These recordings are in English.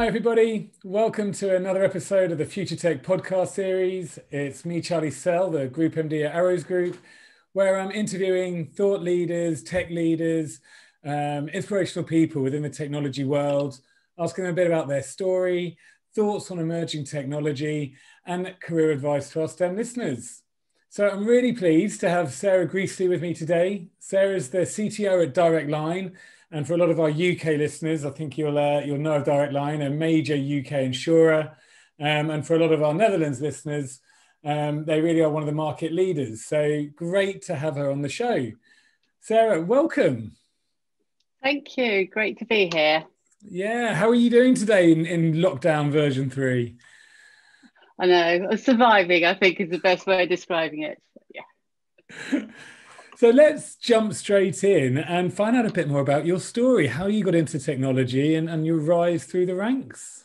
Hi, everybody. Welcome to another episode of the Future Tech podcast series. It's me, Charlie Sell, the Group MD at Arrows Group, where I'm interviewing thought leaders, tech leaders, inspirational people within the technology world, asking them a bit about their story, thoughts on emerging technology, and career advice to our STEM listeners. So I'm really pleased to have Sarah Greasley with me today. Sarah's the CTO at Direct Line. And for a lot of our UK listeners, I think you'll know of Direct Line, a major UK insurer. And for a lot of our Netherlands listeners, they really are one of the market leaders. So great to have her on the show. Sarah, welcome. Thank you. Great to be here. Yeah. How are you doing today in lockdown version 3? I know. Surviving, I think, is the best way of describing it. Yeah. So let's jump straight in and find out a bit more about your story, how you got into technology and your rise through the ranks.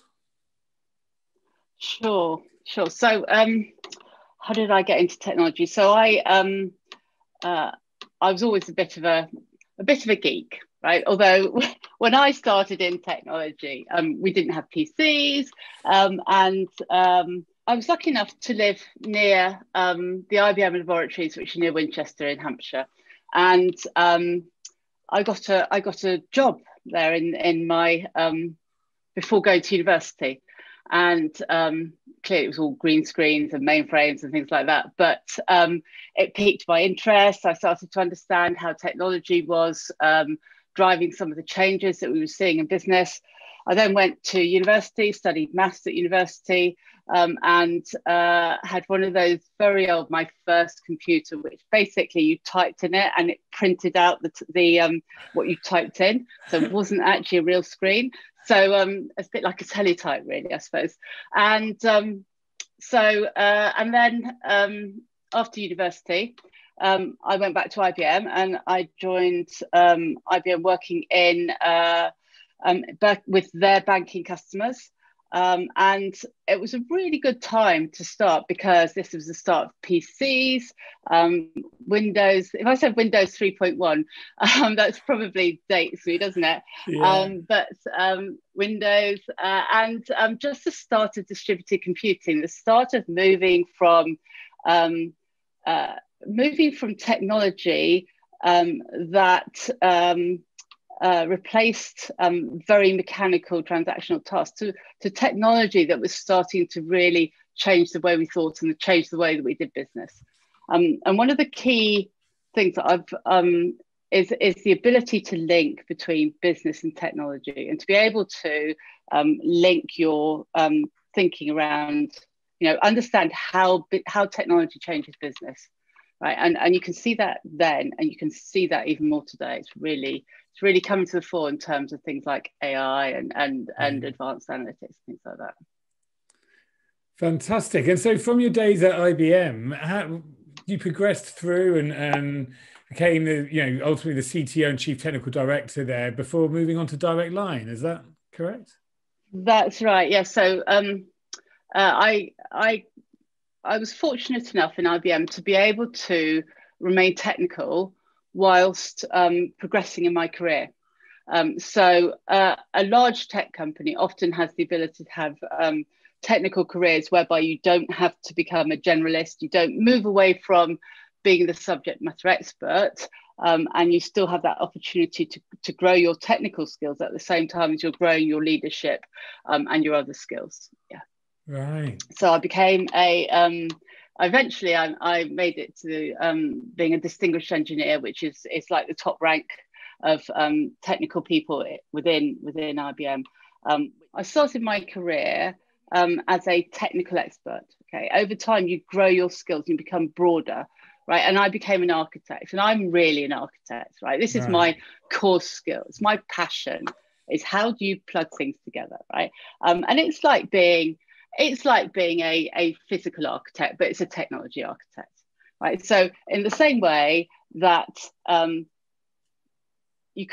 Sure. So, how did I get into technology? So I was always a bit of a geek, right? Although when I started in technology, we didn't have PCs, and I was lucky enough to live near the IBM laboratories, which are near Winchester in Hampshire, and I got a job there in my before going to university, and clearly it was all green screens and mainframes and things like that. But it piqued my interest. I started to understand how technology was driving some of the changes that we were seeing in business. I then went to university, studied maths at university, and had one of those very old, my first computer, which basically you typed in it and it printed out the what you typed in. So it wasn't actually a real screen. So it's a bit like a teletype, really, I suppose. And and then after university, I went back to IBM and I joined IBM working in with their banking customers. And it was a really good time to start because this was the start of PCs, Windows. If I said Windows 3.1, that's probably dates me, doesn't it? Yeah. But Windows and just the start of distributed computing, the start of moving from technology that replaced very mechanical transactional tasks to technology that was starting to really change the way we thought and change the way that we did business. And one of the key things that I've is the ability to link between business and technology, and to be able to link your thinking around, understand how technology changes business, right? And you can see that then, and you can see that even more today. It's really coming to the fore in terms of things like AI and advanced analytics, things like that. Fantastic. And so from your days at IBM, how you progressed through and became ultimately the CTO and Chief Technical Director there before moving on to Direct Line. Is that correct? That's right. Yeah. So I was fortunate enough in IBM to be able to remain technical whilst progressing in my career. So a large tech company often has the ability to have technical careers whereby you don't have to become a generalist, you don't move away from being the subject matter expert, and you still have that opportunity to grow your technical skills at the same time as you're growing your leadership and your other skills. Yeah. Right. So I became eventually I made it to being a distinguished engineer, which is like the top rank of technical people within IBM. I started my career as a technical expert. Okay, over time you grow your skills, you become broader, right? And I became an architect, and I'm really an architect, right? This is my core skill. It's my passion. Is how do you plug things together, right? And it's like being a physical architect, but it's a technology architect, right? So in the same way that you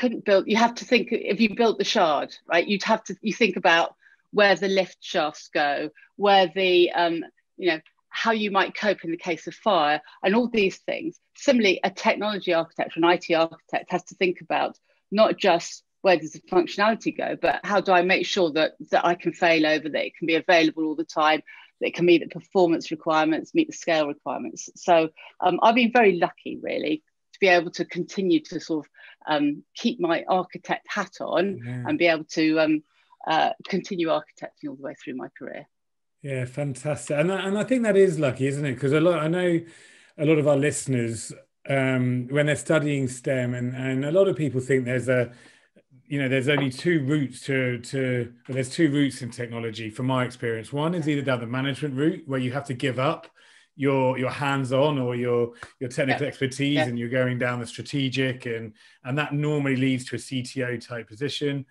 have to think, if you built the Shard, right, you think about where the lift shafts go, where the, how you might cope in the case of fire and all these things. Similarly, a technology architect or an IT architect has to think about not just where does the functionality go, but how do I make sure that I can fail over, that it can be available all the time, that it can meet the performance requirements, meet the scale requirements. So I've been very lucky, really, to be able to continue to sort of keep my architect hat on and be able to continue architecting all the way through my career. Yeah, fantastic. And I think that is lucky, isn't it? Because I know a lot of our listeners, when they're studying STEM, and a lot of people think there's only two routes there's two routes in technology, from my experience. One is either down the management route, where you have to give up your hands-on or your technical expertise, and you're going down the strategic, and that normally leads to a CTO type position.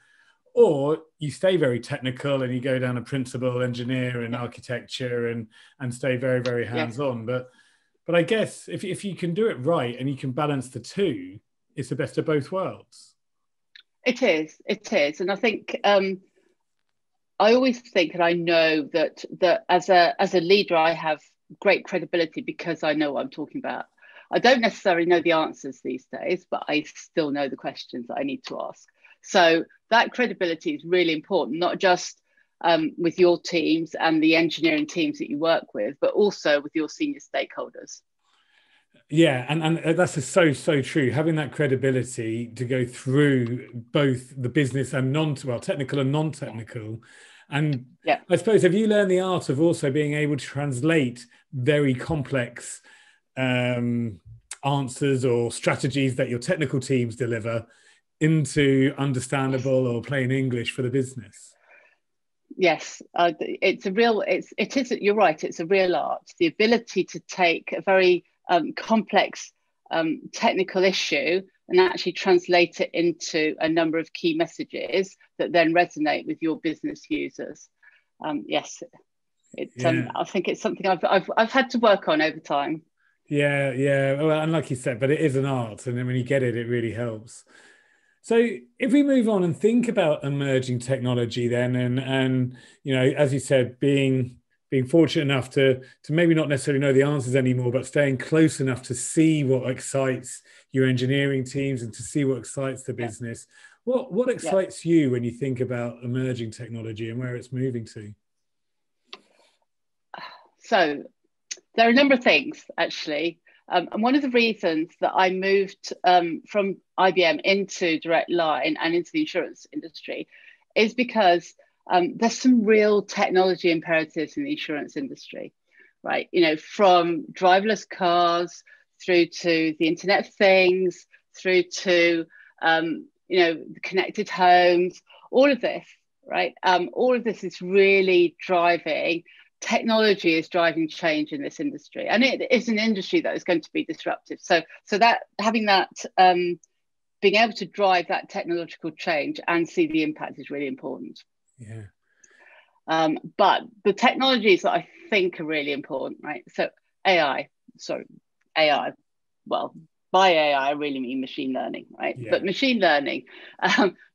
Or you stay very technical and you go down a principal engineer and architecture and stay very, very hands-on. But I guess if you can do it right and you can balance the two, it's the best of both worlds. It is. And I think I always think, and I know that as a leader, I have great credibility because I know what I'm talking about. I don't necessarily know the answers these days, but I still know the questions that I need to ask. So that credibility is really important, not just with your teams and the engineering teams that you work with, but also with your senior stakeholders. Yeah, and that's so true. Having that credibility to go through both the business and technical and non-technical. And I suppose, have you learned the art of also being able to translate very complex answers or strategies that your technical teams deliver into understandable or plain English for the business? Yes, you're right, it's a real art. The ability to take a very complex technical issue and actually translate it into a number of key messages that then resonate with your business users. I think it's something I've had to work on over time. Yeah. Well, and like you said, but it is an art, and then when you get it, it really helps. So if we move on and think about emerging technology then, and as you said, being fortunate enough to maybe not necessarily know the answers anymore, but staying close enough to see what excites your engineering teams and to see what excites the business. What excites you when you think about emerging technology and where it's moving to? So there are a number of things, actually. And one of the reasons that I moved from IBM into Direct Line and into the insurance industry is because there's some real technology imperatives in the insurance industry, right? From driverless cars through to the Internet of Things, through to connected homes, all of this, right? All of this is really driving. Technology is driving change in this industry, and it is an industry that is going to be disruptive. So that having that, being able to drive that technological change and see the impact is really important. Yeah. But the technologies that I think are really important, right? So AI. Well, by AI, I really mean machine learning, right? Yeah. But machine learning,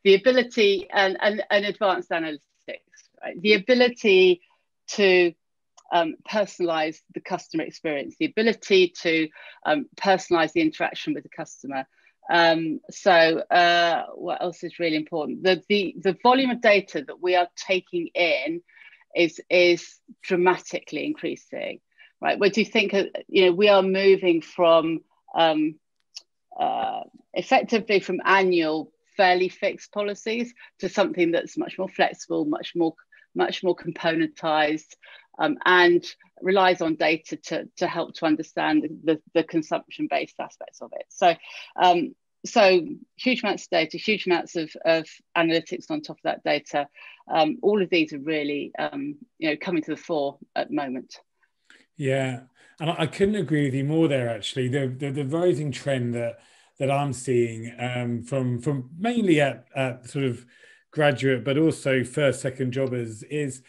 the ability and advanced analytics, right? The ability to personalize the customer experience, the ability to personalize the interaction with the customer. What else is really important? The volume of data that we are taking in is dramatically increasing, right? Where do you think, we are moving from effectively from annual, fairly fixed policies to something that's much more flexible, much more componentized, and relies on data to help to understand the consumption-based aspects of it. So huge amounts of data, huge amounts of analytics on top of that data. All of these are really coming to the fore at the moment. Yeah, and I couldn't agree with you more there, actually. The rising trend that I'm seeing from mainly at sort of graduate, but also first, second jobbers is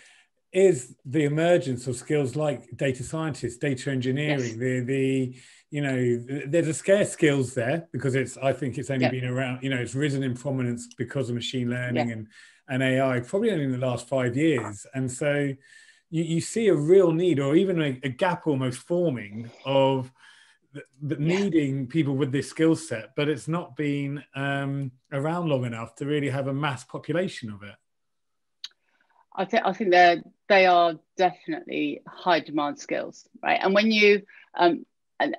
the emergence of skills like data scientists, data engineering. Yes. There's a scarce skills there because I think it's only been around, it's risen in prominence because of machine learning and AI, probably only in the last 5 years. And so you see a real need, or even a gap almost forming of needing people with this skill set, but it's not been around long enough to really have a mass population of it. I think they are definitely high demand skills, right? And when you and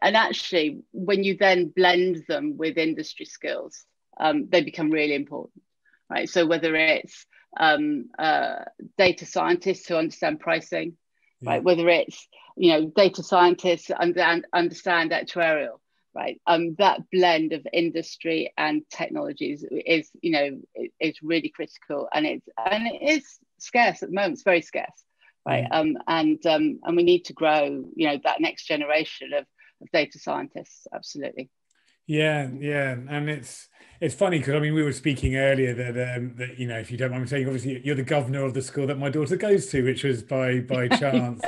actually when you then blend them with industry skills, they become really important, right? So whether it's data scientists who understand pricing, right? Whether it's data scientists who understand actuarial, right? That blend of industry and technologies is really critical, and it is scarce at the moment. It's very scarce, right? And we need to grow that next generation of data scientists. Absolutely. Yeah, and it's funny because I mean we were speaking earlier that if you don't mind me saying, obviously you're the governor of the school that my daughter goes to, which was by chance,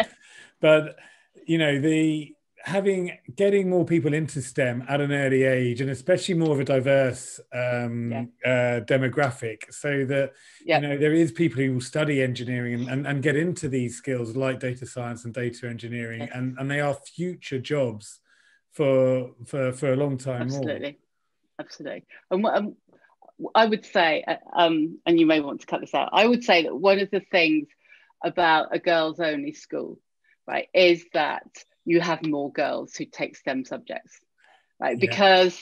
but the getting more people into STEM at an early age, and especially more of a diverse demographic, so that there is people who will study engineering and get into these skills like data science and data engineering, and they are future jobs for a long time more. Absolutely. And what I would say, and you may want to cut this out, I would say that one of the things about a girls only school, right, is that you have more girls who take STEM subjects, right? Because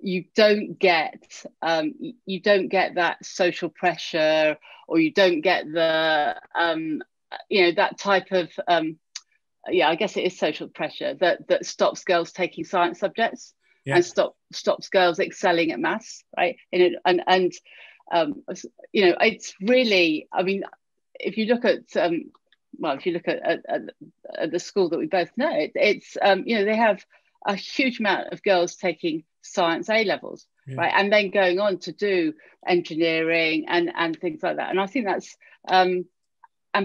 you don't get that social pressure, or you don't get the that type of I guess it is social pressure that stops girls taking science subjects and stops girls excelling at maths, right? It's really, I mean, if you look at the school that we both know, it's they have a huge amount of girls taking science A levels, right, and then going on to do engineering and things like that. And I think that's and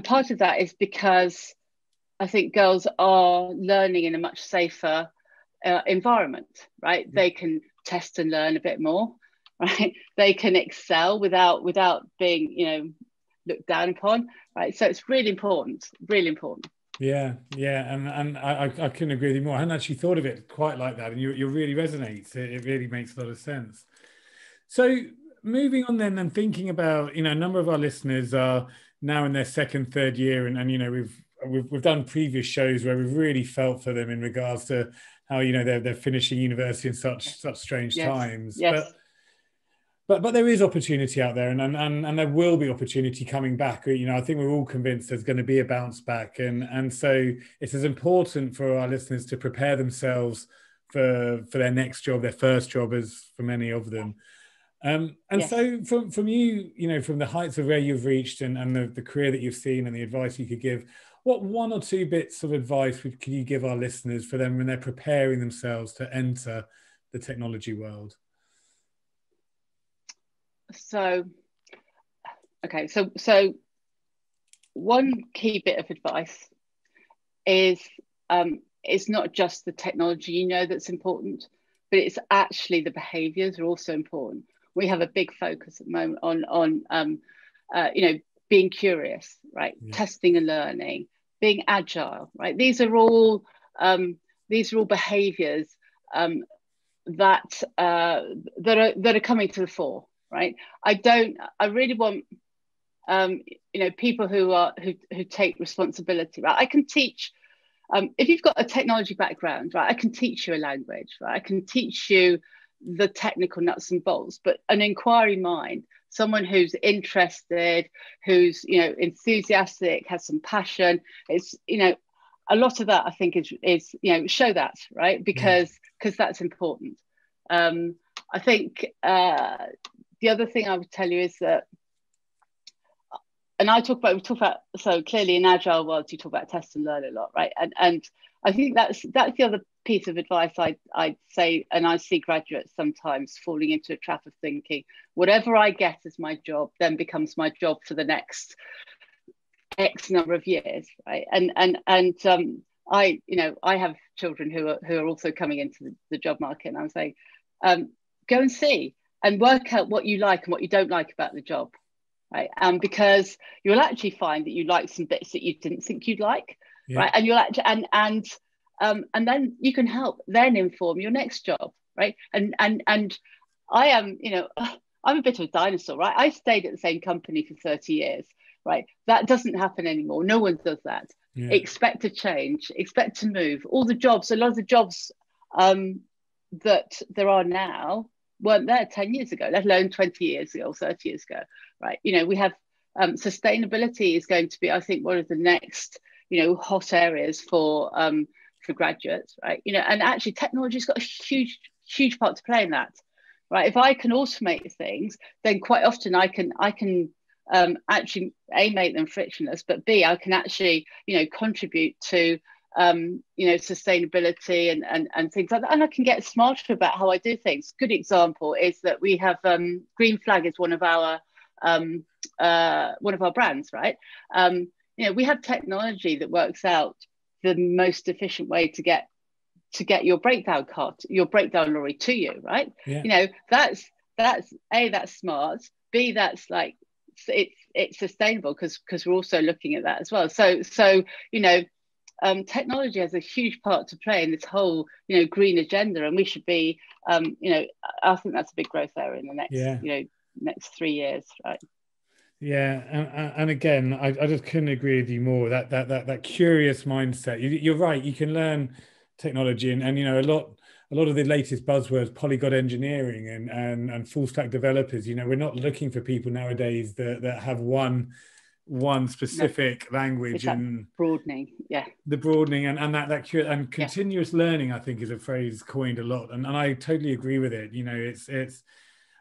part of that is because I think girls are learning in a much safer environment, right? They can test and learn a bit more, right? They can excel without being, looked down upon, right? So it's really important, really important. Yeah, and I couldn't agree with you more. I hadn't actually thought of it quite like that, and you really resonates. It really makes a lot of sense. So moving on then, and thinking about, a number of our listeners are now in their second, third year, and we've done previous shows where we've really felt for them in regards to how they're finishing university in such strange times. Yes. But there is opportunity out there, and there will be opportunity coming back. I think we're all convinced there's going to be a bounce back, and so it's as important for our listeners to prepare themselves for their next job, their first job, as for many of them. So from you, from the heights of where you've reached and the career that you've seen and the advice you could give, what one or two bits of advice can you give our listeners for them when they're preparing themselves to enter the technology world? So one key bit of advice is it's not just the technology that's important, but it's actually the behaviors are also important. We have a big focus at the moment on being curious, right? Testing and learning, being agile, right? These are all behaviors that are coming to the fore, right? I really want people who take responsibility, right? I can teach if you've got a technology background, right, I can teach you a language, right? I can teach you the technical nuts and bolts, but an inquiry mind, someone who's interested, who's enthusiastic, has some passion, it's a lot of that I think is show that, right, because that's important. I think the other thing I would tell you is that, and we talk about so clearly in agile world you talk about test and learn a lot, right? And I think that's the other piece of advice I'd say, and I see graduates sometimes falling into a trap of thinking whatever I get as my job then becomes my job for the next X number of years, right? And I have children who are also coming into the job market, and I'm saying go and see and work out what you like and what you don't like about the job, right? Because you'll actually find that you like some bits that you didn't think you'd like, right? And you'll actually and then you can help then inform your next job, right? And I am, I'm a bit of a dinosaur, right? I stayed at the same company for 30 years, right? That doesn't happen anymore. No one does that. Yeah. Expect to change, expect to move. All the jobs, a lot of the jobs that there are now weren't there 10 years ago, let alone 20 years ago or 30 years ago, right? We have sustainability is going to be, I think, one of the next, hot areas for graduates, right? And actually technology's got a huge part to play in that, right? If I can automate things, then quite often I can actually A, make them frictionless, but B, I can actually, contribute to sustainability and things like that. And I can get smarter about how I do things. Good example is that we have Green Flag is one of our brands, right? We have technology that works out the most efficient way to get your breakdown lorry to you, right? Yeah. That's A, that's smart. B, that's like it's sustainable because we're also looking at that as well. So technology has a huge part to play in this whole green agenda, and we should be I think that's a big growth area in the next next 3 years, right? Yeah, and again, I just couldn't agree with you more. That curious mindset. You're right. You can learn technology, and a lot of the latest buzzwords, polyglot engineering and full stack developers. We're not looking for people nowadays that have one specific language, and broadening. Yeah, the broadening and that and continuous learning, I think, is a phrase coined a lot, and I totally agree with it. It's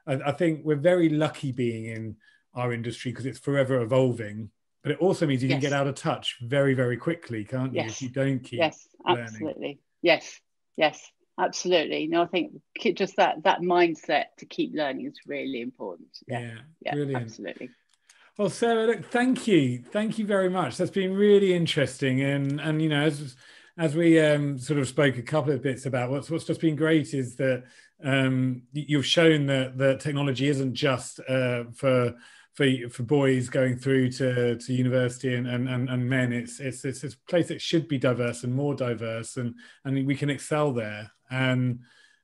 I think we're very lucky being in our industry because it's forever evolving, but it also means you can get out of touch very, very quickly, can't you? If you don't keep learning. Absolutely. Yes, absolutely. I think just that mindset to keep learning is really important. Yeah, brilliant. Absolutely. Well, Sarah, look, thank you very much. That's been really interesting, and as we sort of spoke a couple of bits about what's just been great is that you've shown that technology isn't just for boys going through to university and men. It's a place that should be diverse and more diverse, and we can excel there. And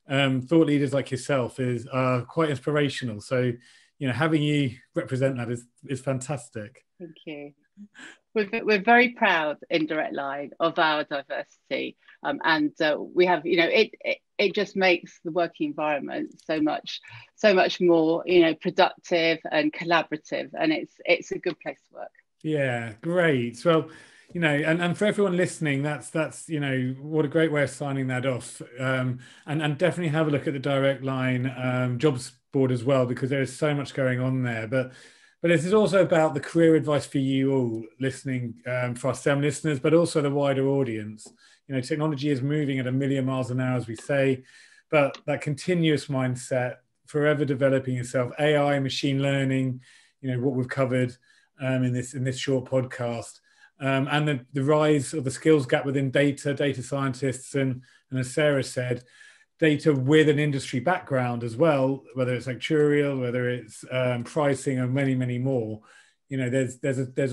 thought leaders like yourself are quite inspirational. So having you represent that is fantastic. Thank you. We're very proud in Direct Line of our diversity, and we have it just makes the working environment so much more productive and collaborative, and it's a good place to work. Yeah, great. Well, and for everyone listening, that's what a great way of signing that off, and definitely have a look at the Direct Line jobs board as well, because there is so much going on there. But this is also about the career advice for you all listening, for our STEM listeners, but also the wider audience. Technology is moving at 1,000,000 miles an hour, as we say, but that continuous mindset, forever developing yourself, AI, machine learning, what we've covered in this short podcast, and the rise of the skills gap within data scientists, and as Sarah said, data with an industry background as well, whether it's actuarial, whether it's pricing, and many, many more. There's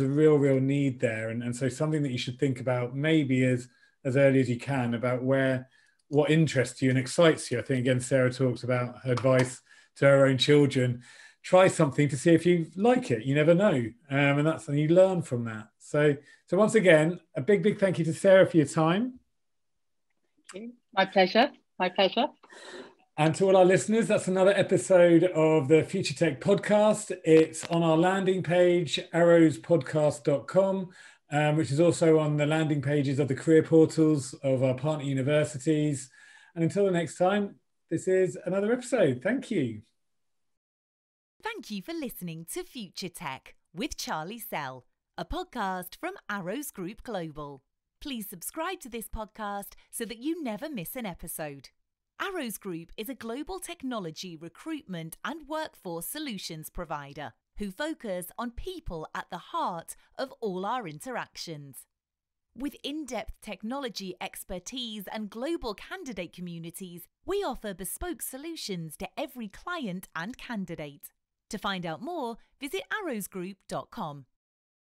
a real need there, and so something that you should think about maybe as early as you can about what interests you and excites you. I think again, Sarah talks about her advice to her own children: try something to see if you like it. You never know, and you learn from that. So once again, a big thank you to Sarah for your time. Thank you. My pleasure. My pleasure. And to all our listeners, that's another episode of the Future Tech podcast. It's on our landing page, arrowspodcast.com, which is also on the landing pages of the career portals of our partner universities. And until the next time, this is another episode. Thank you. Thank you for listening to Future Tech with Charlie Sell, a podcast from Arrows Group Global. Please subscribe to this podcast so that you never miss an episode. Arrows Group is a global technology recruitment and workforce solutions provider who focus on people at the heart of all our interactions. With in-depth technology expertise and global candidate communities, we offer bespoke solutions to every client and candidate. To find out more, visit arrowsgroup.com.